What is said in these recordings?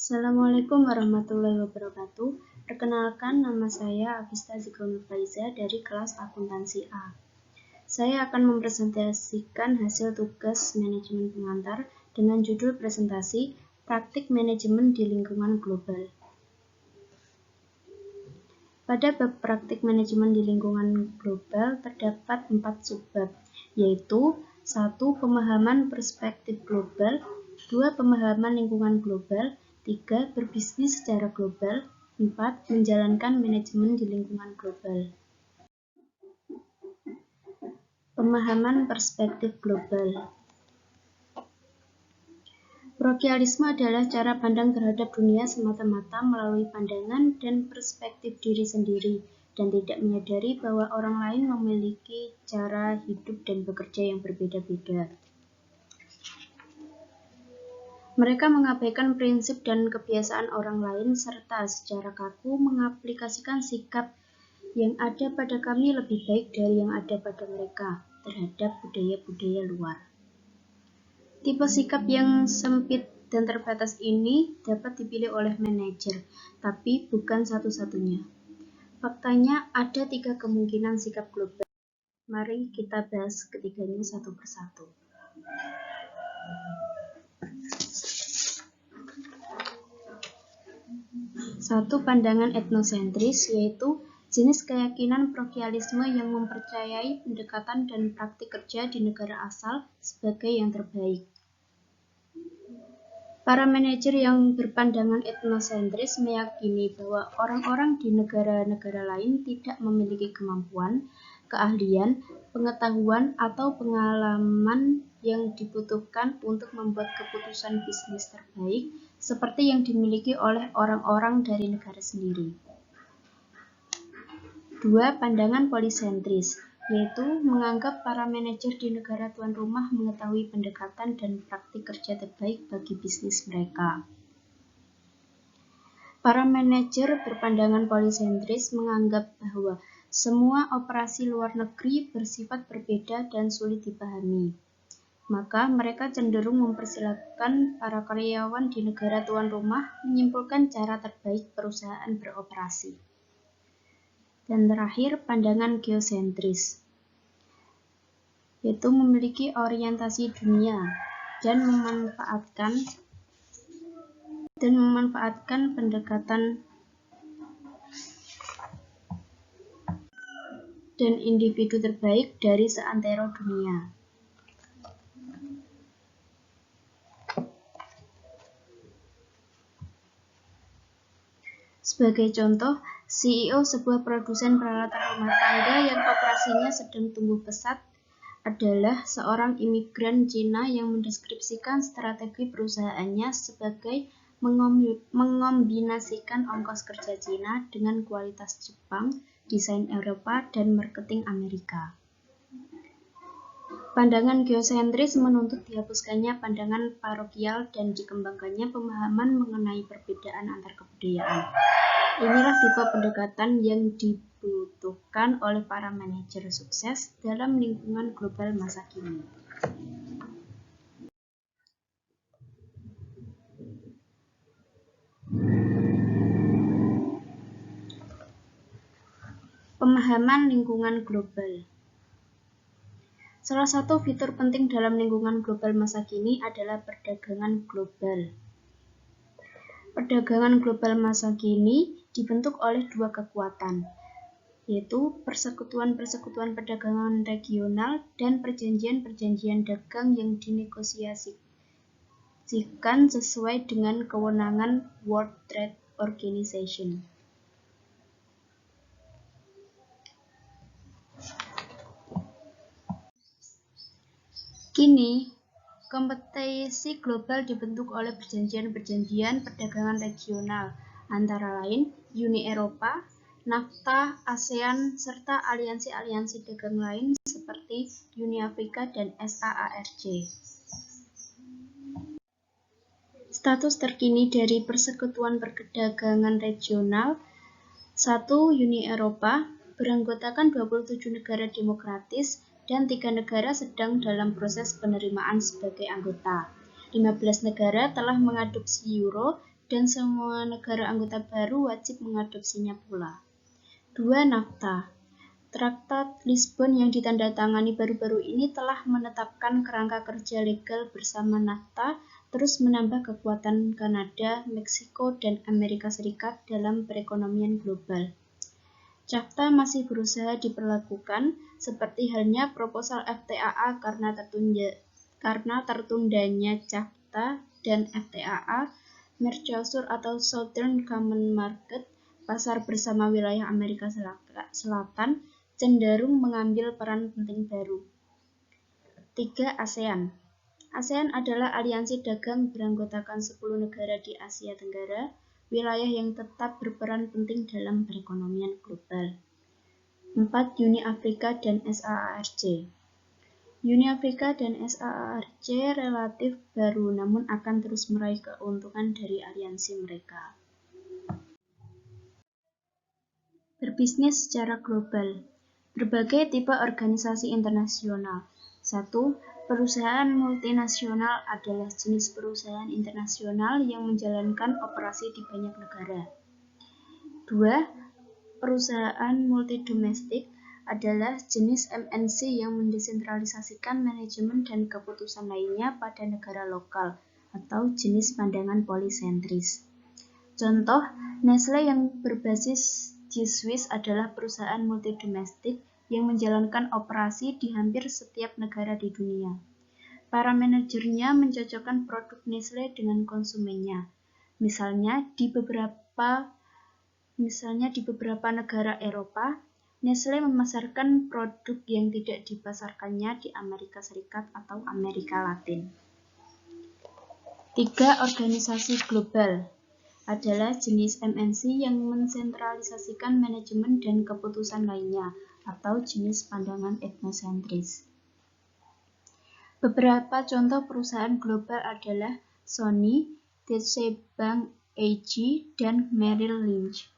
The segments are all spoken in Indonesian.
Assalamualaikum warahmatullahi wabarakatuh. Perkenalkan, nama saya Agista Zikrunurfaiza dari kelas akuntansi A. Saya akan mempresentasikan hasil tugas manajemen pengantar dengan judul presentasi Praktik Manajemen di Lingkungan Global. Pada bab praktik manajemen di lingkungan global terdapat 4 subbab, yaitu 1. Pemahaman perspektif global, 2. Pemahaman lingkungan global, 3. Berbisnis secara global, 4. Menjalankan manajemen di lingkungan global. Pemahaman perspektif global. Parokialisme adalah cara pandang terhadap dunia semata-mata melalui pandangan dan perspektif diri sendiri, dan tidak menyadari bahwa orang lain memiliki cara hidup dan bekerja yang berbeda-beda. Mereka mengabaikan prinsip dan kebiasaan orang lain serta secara kaku mengaplikasikan sikap yang ada pada kami lebih baik dari yang ada pada mereka terhadap budaya-budaya luar. Tipe sikap yang sempit dan terbatas ini dapat dipilih oleh manajer, tapi bukan satu-satunya. Faktanya ada 3 kemungkinan sikap global. Mari kita bahas ketiganya satu persatu. 1. Pandangan etnosentris, yaitu jenis keyakinan parokialisme yang mempercayai pendekatan dan praktik kerja di negara asal sebagai yang terbaik. Para manajer yang berpandangan etnosentris meyakini bahwa orang-orang di negara-negara lain tidak memiliki kemampuan, keahlian, pengetahuan, atau pengalaman yang dibutuhkan untuk membuat keputusan bisnis terbaik seperti yang dimiliki oleh orang-orang dari negara sendiri. 2. Pandangan polisentris, yaitu menganggap para manajer di negara tuan rumah mengetahui pendekatan dan praktik kerja terbaik bagi bisnis mereka. Para manajer berpandangan polisentris menganggap bahwa semua operasi luar negeri bersifat berbeda dan sulit dipahami. Maka mereka cenderung mempersilahkan para karyawan di negara tuan rumah menyimpulkan cara terbaik perusahaan beroperasi. Dan terakhir, pandangan geosentris, yaitu memiliki orientasi dunia dan memanfaatkan pendekatan dan individu terbaik dari seantero dunia. Sebagai contoh, CEO sebuah produsen peralatan rumah tangga yang operasinya sedang tumbuh pesat adalah seorang imigran Cina yang mendeskripsikan strategi perusahaannya sebagai mengombinasikan ongkos kerja Cina dengan kualitas Jepang, desain Eropa, dan marketing Amerika. Pandangan geosentris menuntut dihapuskannya pandangan parokial dan dikembangkannya pemahaman mengenai perbedaan antar kebudayaan. Inilah tipe pendekatan yang dibutuhkan oleh para manajer sukses dalam lingkungan global masa kini. Pemahaman lingkungan global. Salah satu fitur penting dalam lingkungan global masa kini adalah perdagangan global. Perdagangan global masa kini dibentuk oleh 2 kekuatan, yaitu persekutuan-persekutuan perdagangan regional dan perjanjian-perjanjian dagang yang dinegosiasikan sesuai dengan kewenangan World Trade Organization. Kini, kompetisi global dibentuk oleh perjanjian-perjanjian perdagangan regional, antara lain Uni Eropa, NAFTA, ASEAN, serta aliansi-aliansi dagang lain seperti Uni Afrika dan SAARC. Status terkini dari persekutuan perdagangan regional. 1. Uni Eropa beranggotakan 27 negara demokratis dan 3 negara sedang dalam proses penerimaan sebagai anggota. 15 negara telah mengadopsi euro dan semua negara anggota baru wajib mengadopsinya pula. 2. NAFTA. Traktat Lisbon yang ditandatangani baru-baru ini telah menetapkan kerangka kerja legal bersama NAFTA, terus menambah kekuatan Kanada, Meksiko, dan Amerika Serikat dalam perekonomian global. CAFTA masih berusaha diperlakukan, seperti halnya proposal FTAA karena tertundanya CAFTA dan FTAA, Mercosur atau Southern Common Market, pasar bersama wilayah Amerika Selatan, cenderung mengambil peran penting baru. 3. ASEAN. ASEAN adalah aliansi dagang beranggotakan 10 negara di Asia Tenggara, wilayah yang tetap berperan penting dalam perekonomian global. 4. Uni Afrika dan SAARC. Uni Afrika dan SAARC relatif baru namun akan terus meraih keuntungan dari aliansi mereka. Berbisnis secara global. Berbagai tipe organisasi internasional. 1. Perusahaan multinasional adalah jenis perusahaan internasional yang menjalankan operasi di banyak negara. 2. Perusahaan multidomestik adalah jenis MNC yang mendesentralisasikan manajemen dan keputusan lainnya pada negara lokal atau jenis pandangan polisentris. Contoh, Nestle yang berbasis di Swiss adalah perusahaan multidomestik yang menjalankan operasi di hampir setiap negara di dunia. Para manajernya mencocokkan produk Nestle dengan konsumennya. Misalnya di beberapa negara Eropa, Nestle memasarkan produk yang tidak dipasarkannya di Amerika Serikat atau Amerika Latin. 3. Organisasi global adalah jenis MNC yang mensentralisasikan manajemen dan keputusan lainnya, atau jenis pandangan etnosentris. Beberapa contoh perusahaan global adalah Sony, Deutsche Bank AG, dan Merrill Lynch.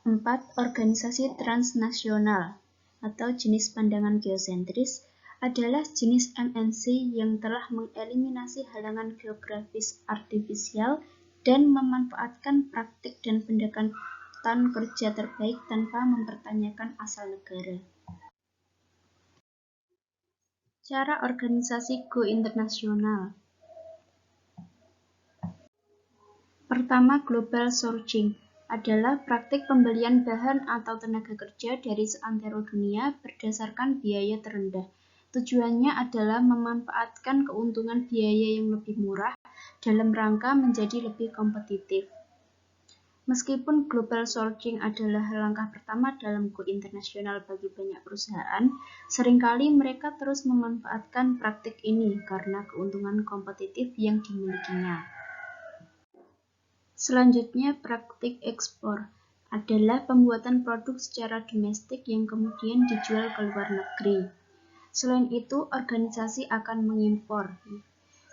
4. Organisasi transnasional atau jenis pandangan geosentris adalah jenis MNC yang telah mengeliminasi halangan geografis artifisial dan memanfaatkan praktik dan pendekatan kerja terbaik tanpa mempertanyakan asal negara. Cara organisasi go internasional. Pertama, global sourcing adalah praktik pembelian bahan atau tenaga kerja dari seantero dunia berdasarkan biaya terendah. Tujuannya adalah memanfaatkan keuntungan biaya yang lebih murah dalam rangka menjadi lebih kompetitif. Meskipun global sourcing adalah langkah pertama dalam go internasional bagi banyak perusahaan, seringkali mereka terus memanfaatkan praktik ini karena keuntungan kompetitif yang dimilikinya. Selanjutnya, praktik ekspor adalah pembuatan produk secara domestik yang kemudian dijual ke luar negeri. Selain itu, organisasi akan mengimpor,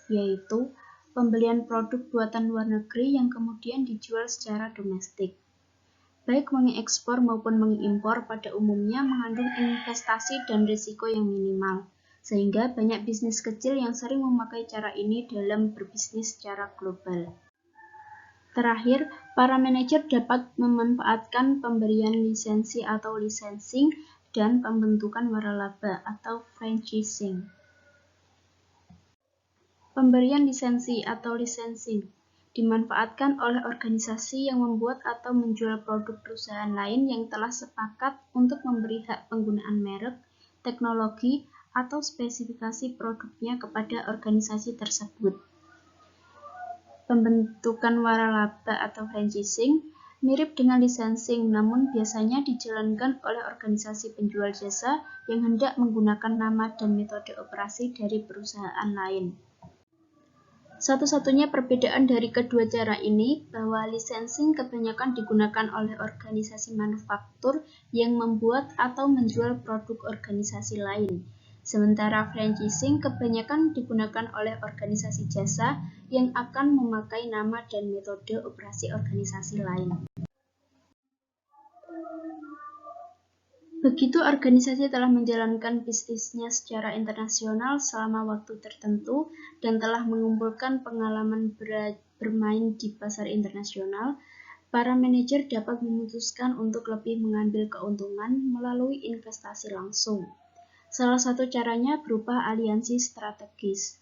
yaitu pembelian produk buatan luar negeri yang kemudian dijual secara domestik. Baik mengekspor maupun mengimpor pada umumnya mengandung investasi dan risiko yang minimal, sehingga banyak bisnis kecil yang sering memakai cara ini dalam berbisnis secara global. Terakhir, para manajer dapat memanfaatkan pemberian lisensi atau licensing dan pembentukan waralaba atau franchising. Pemberian lisensi atau licensing dimanfaatkan oleh organisasi yang membuat atau menjual produk perusahaan lain yang telah sepakat untuk memberi hak penggunaan merek, teknologi, atau spesifikasi produknya kepada organisasi tersebut. Pembentukan waralaba atau franchising mirip dengan licensing, namun biasanya dijalankan oleh organisasi penjual jasa yang hendak menggunakan nama dan metode operasi dari perusahaan lain. Satu-satunya perbedaan dari kedua cara ini bahwa licensing kebanyakan digunakan oleh organisasi manufaktur yang membuat atau menjual produk organisasi lain. Sementara franchising kebanyakan digunakan oleh organisasi jasa yang akan memakai nama dan metode operasi organisasi lain. Begitu organisasi telah menjalankan bisnisnya secara internasional selama waktu tertentu dan telah mengumpulkan pengalaman bermain di pasar internasional, para manajer dapat memutuskan untuk lebih mengambil keuntungan melalui investasi langsung. Salah satu caranya berupa aliansi strategis,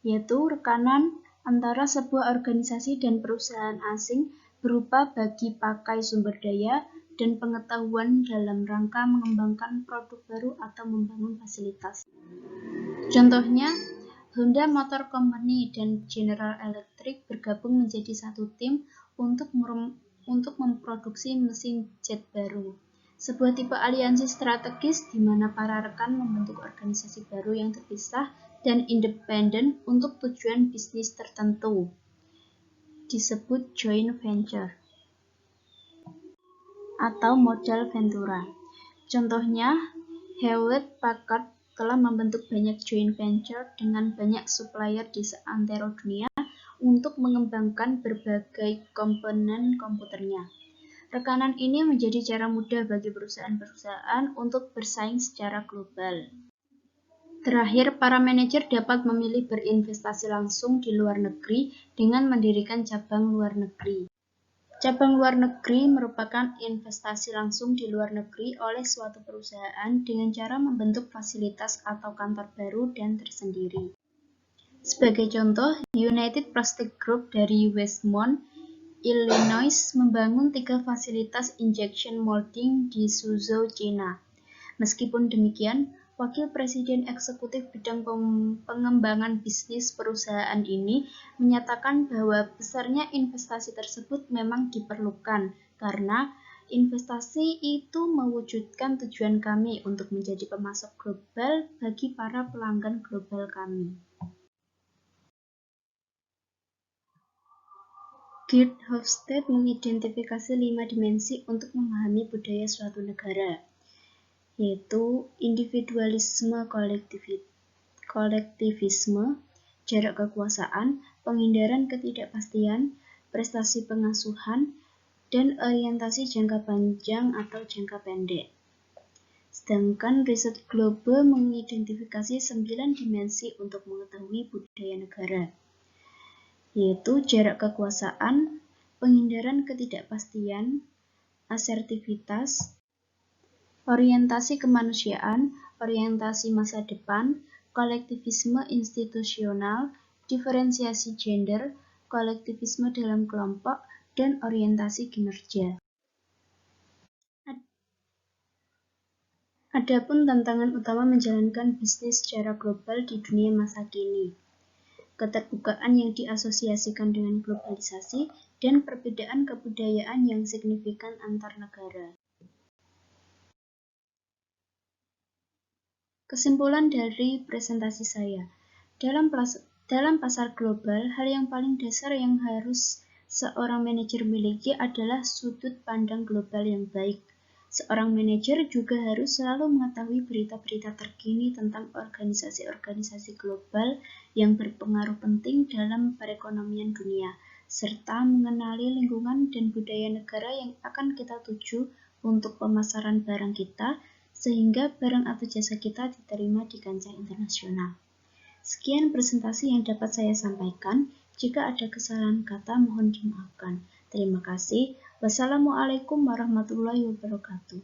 yaitu rekanan antara sebuah organisasi dan perusahaan asing berupa bagi pakai sumber daya dan pengetahuan dalam rangka mengembangkan produk baru atau membangun fasilitas. Contohnya, Honda Motor Company dan General Electric bergabung menjadi satu tim untuk memproduksi mesin jet baru. Sebuah tipe aliansi strategis di mana para rekan membentuk organisasi baru yang terpisah dan independen untuk tujuan bisnis tertentu, disebut joint venture atau modal ventura. Contohnya, Hewlett Packard telah membentuk banyak joint venture dengan banyak supplier di seantero dunia untuk mengembangkan berbagai komponen komputernya. Rekanan ini menjadi cara mudah bagi perusahaan-perusahaan untuk bersaing secara global. Terakhir, para manajer dapat memilih berinvestasi langsung di luar negeri dengan mendirikan cabang luar negeri. Cabang luar negeri merupakan investasi langsung di luar negeri oleh suatu perusahaan dengan cara membentuk fasilitas atau kantor baru dan tersendiri. Sebagai contoh, United Plastic Group dari Westmont, Illinois membangun 3 fasilitas injection molding di Suzhou, China. Meskipun demikian, Wakil Presiden Eksekutif Bidang Pengembangan Bisnis perusahaan ini menyatakan bahwa besarnya investasi tersebut memang diperlukan karena investasi itu mewujudkan tujuan kami untuk menjadi pemasok global bagi para pelanggan global kami. Gerd Hofstede mengidentifikasi 5 dimensi untuk memahami budaya suatu negara, yaitu individualisme, kolektivisme, jarak kekuasaan, penghindaran ketidakpastian, prestasi pengasuhan, dan orientasi jangka panjang atau jangka pendek. Sedangkan riset Globe mengidentifikasi 9 dimensi untuk mengetahui budaya negara, yaitu jarak kekuasaan, penghindaran ketidakpastian, asertivitas, orientasi kemanusiaan, orientasi masa depan, kolektivisme institusional, diferensiasi gender, kolektivisme dalam kelompok, dan orientasi kinerja. Adapun tantangan utama menjalankan bisnis secara global di dunia masa kini, keterbukaan yang diasosiasikan dengan globalisasi, dan perbedaan kebudayaan yang signifikan antar negara. Kesimpulan dari presentasi saya, dalam pasar global, hal yang paling dasar yang harus seorang manajer miliki adalah sudut pandang global yang baik. Seorang manajer juga harus selalu mengetahui berita-berita terkini tentang organisasi-organisasi global yang berpengaruh penting dalam perekonomian dunia, serta mengenali lingkungan dan budaya negara yang akan kita tuju untuk pemasaran barang kita, sehingga barang atau jasa kita diterima di kancah internasional. Sekian presentasi yang dapat saya sampaikan. Jika ada kesalahan kata, mohon dimaafkan. Terima kasih. Wassalamualaikum warahmatullahi wabarakatuh.